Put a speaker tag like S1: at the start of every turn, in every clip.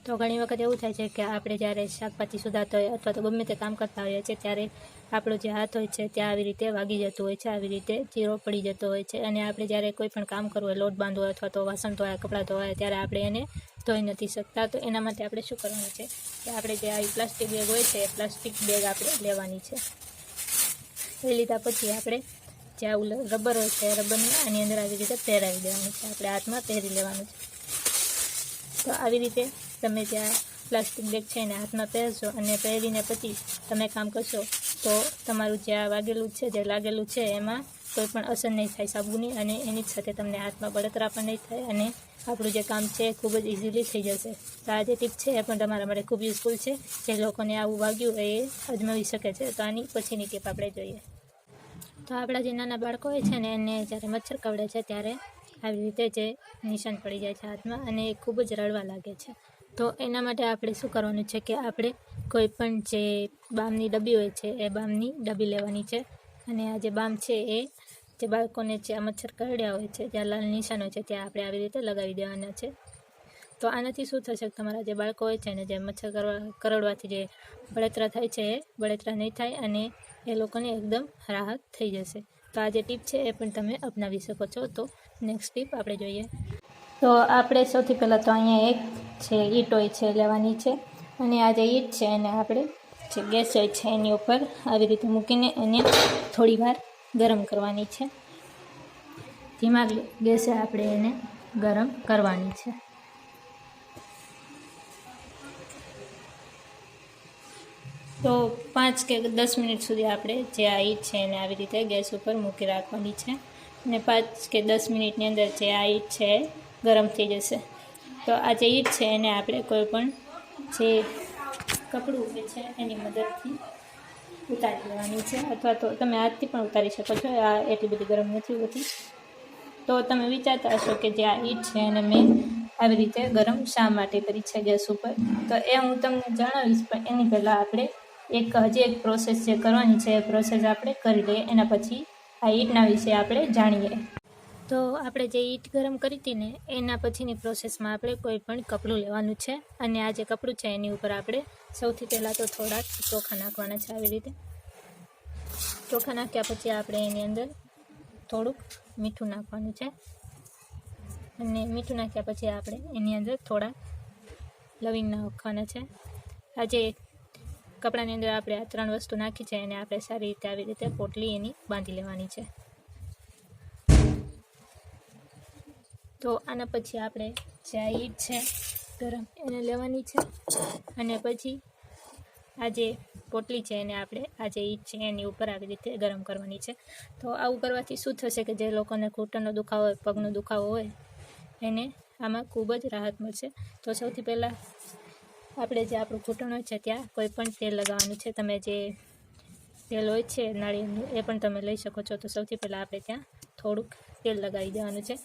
S1: તો ઘણી વખત એવું થાય છે કે આપણે જ્યારે શાકભાજી સુધારતા હોય અથવા તો ગમે તે કામ કરતા હોઈએ છીએ ત્યારે આપણો જે હાથ હોય છે ત્યાં આવી રીતે વાગી જતો હોય છે, આવી રીતે ચીરો પડી જતો હોય છે અને આપણે જ્યારે કોઈ પણ કામ કરવું હોય, લોટ બાંધવો હોય અથવા તો વાસણ ધોયા, કપડાં ધોવાય ત્યારે આપણે એને ધોઈ નથી શકતા. તો એના માટે આપણે શું કરવાનું છે કે આપણે જે આવી પ્લાસ્ટિક બેગ હોય છે એ પ્લાસ્ટિક બેગ આપણે લેવાની છે. એ લીધા પછી આપણે જે આવું રબર હોય છે રબરને આની અંદર આવી રીતે પહેરાવી દેવાનું છે, આપણે હાથમાં પહેરી લેવાનું છે. તો આવી રીતે તમે જે આ પ્લાસ્ટિક બેગ છે એને હાથમાં પહેરશો અને પહેરીને પછી તમે કામ કરશો તો તમારું જે આ વાગેલું છે, જે લાગેલું છે એમાં કોઈ પણ અસર નહીં થાય સાબુની, અને એની જ સાથે તમને હાથમાં બળતરા પણ નહીં થાય અને આપણું જે કામ છે એ ખૂબ જ ઇઝીલી થઈ જશે. તો આ જે ટીપ છે એ પણ તમારા માટે ખૂબ યુઝફુલ છે. જે લોકોને આવું વાગ્યું એ અજમાવી શકે છે. તો આની પછીની ટીપ આપણે જોઈએ. તો આપણા જે નાના બાળકો હોય છે ને એને જ્યારે મચ્છર કરડે છે ત્યારે આવી રીતે જે નિશાન પડી જાય છે હાથમાં અને એ ખૂબ જ રડવા લાગે છે. તો એના માટે આપણે શું કરવાનું છે કે આપણે કોઈ પણ જે બામની ડબ્બી હોય છે એ બામની ડબ્બી લેવાની છે અને આ જે બામ છે એ જે બાળકોને જે આ મચ્છર કરડ્યા હોય છે, જ્યાં લાલ નિશાન હોય છે ત્યાં આપણે આવી રીતે લગાવી દેવાના છે. તો આનાથી શું થશે કે તમારા જે બાળકો હોય છે ને જે મચ્છર કરડવાથી જે બળતરા થાય છે એ બળતરા નહીં થાય અને એ લોકોને એકદમ રાહત થઈ જશે. તો આ જે ટીપ છે એ પણ તમે અપનાવી શકો છો. તો નેક્સ્ટ ટીપ આપણે જોઈએ. તો આપણે સૌથી પહેલાં તો અહીંયા એક છે ઈંટ હોય છે લેવાની છે અને આ જે ઈંટ છે એને આપણે જે ગેસ હોય છે એની ઉપર આવી રીતે મૂકીને એને થોડી વાર ગરમ કરવાની છે. ધીમા ગેસે આપણે એને ગરમ કરવાની છે. તો 5 કે 10 મિનિટ સુધી આપણે જે આ ઈંટ છે એને આવી રીતે ગેસ ઉપર મૂકી રાખવાની છે અને 5 કે 10 મિનિટની અંદર જે આ ઈંટ છે એ ગરમ થઈ જશે. તો આ જે ઈંટ છે એને આપણે કોઈ પણ જે કપડું હોય છે એની મદદથી ઉતારી લેવાની છે અથવા તો તમે હાથથી પણ ઉતારી શકો છો. આ એટલી બધી ગરમ નથી હોતી. તો તમે વિચારતા હશો કે જે આ ઈંટ છે એને મેં આવી રીતે ગરમ શા માટે કરી છે ગેસ ઉપર. તો એ હું તમને જણાવીશ, પણ એની પહેલાં આપણે હજી એક પ્રોસેસ જે કરવાની છે એ પ્રોસેસ આપણે કરી લઈએ. એના પછી આ ઈંટના વિશે આપણે જાણીએ. તો આપણે જે ઈંટ ગરમ કરી હતી ને એના પછીની પ્રોસેસમાં આપણે કોઈ પણ કપડું લેવાનું છે અને આ જે કપડું છે એની ઉપર આપણે સૌથી પહેલાં તો થોડાક ચોખા નાખવાના છે. આવી રીતે ચોખા નાખ્યા પછી આપણે એની અંદર થોડુંક મીઠું નાખવાનું છે અને મીઠું નાખ્યા પછી આપણે એની અંદર થોડા લવિંગ નાખવાના છે. આ જે કપડાની અંદર આપણે આ 3 વસ્તુ નાખી છે એને આપણે સારી રીતે આવી રીતે પોટલી એની બાંધી લેવાની છે. તો આના પછી આપણે જે આ ઈંટ છે ગરમ એને લેવાની છે અને પછી આ જે પોટલી છે એને આપણે આ જે ઈંટ છે એની ઉપર આવી રીતે ગરમ કરવાની છે. તો આવું કરવાથી શું થશે કે જે લોકોને ઘૂંટણનો દુખાવો હોય, પગનો દુખાવો હોય એને આમાં ખૂબ જ રાહત મળશે. તો સૌથી પહેલાં આપણે જે આપણું ઘૂંટણ હોય છે ત્યાં કોઈ પણ તેલ લગાવવાનું છે. તમે જે તેલ હોય છે નાળિયેરનું એ પણ તમે લઈ શકો છો. તો સૌથી પહેલાં આપણે ત્યાં થોડુંક તેલ લગાવી દેવાનું છે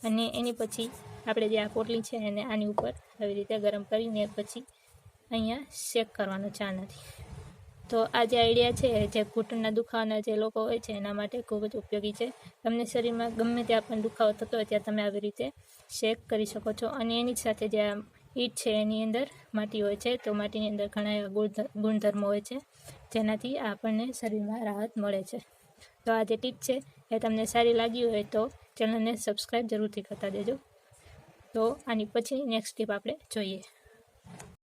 S1: અને એની પછી આપણે જે આ પોટલી છે એને આની ઉપર આવી રીતે ગરમ કરીને પછી અહીંયા શેક કરવાનો છે આનાથી. તો આ જે આઈડિયા છે જે ઘૂંટણના દુખાવાના જે લોકો હોય છે એના માટે ખૂબ જ ઉપયોગી છે. તમને શરીરમાં ગમે ત્યાં પણ દુખાવો થતો હોય ત્યાં તમે આવી રીતે શેક કરી શકો છો. અને એની જ સાથે જે આ ઈંટ છે એની અંદર માટી હોય છે, તો માટીની અંદર ઘણા એવા ગુણધર્મો હોય છે જેનાથી આપણને શરીરમાં રાહત મળે છે. તો આ જે ટીપ છે એ તમને સારી લાગી હોય તો ચેનલને સબસ્ક્રાઈબ જરૂરથી કરતા દેજો. તો આની પછી નેક્સ્ટ ટીપ આપણે જોઈએ.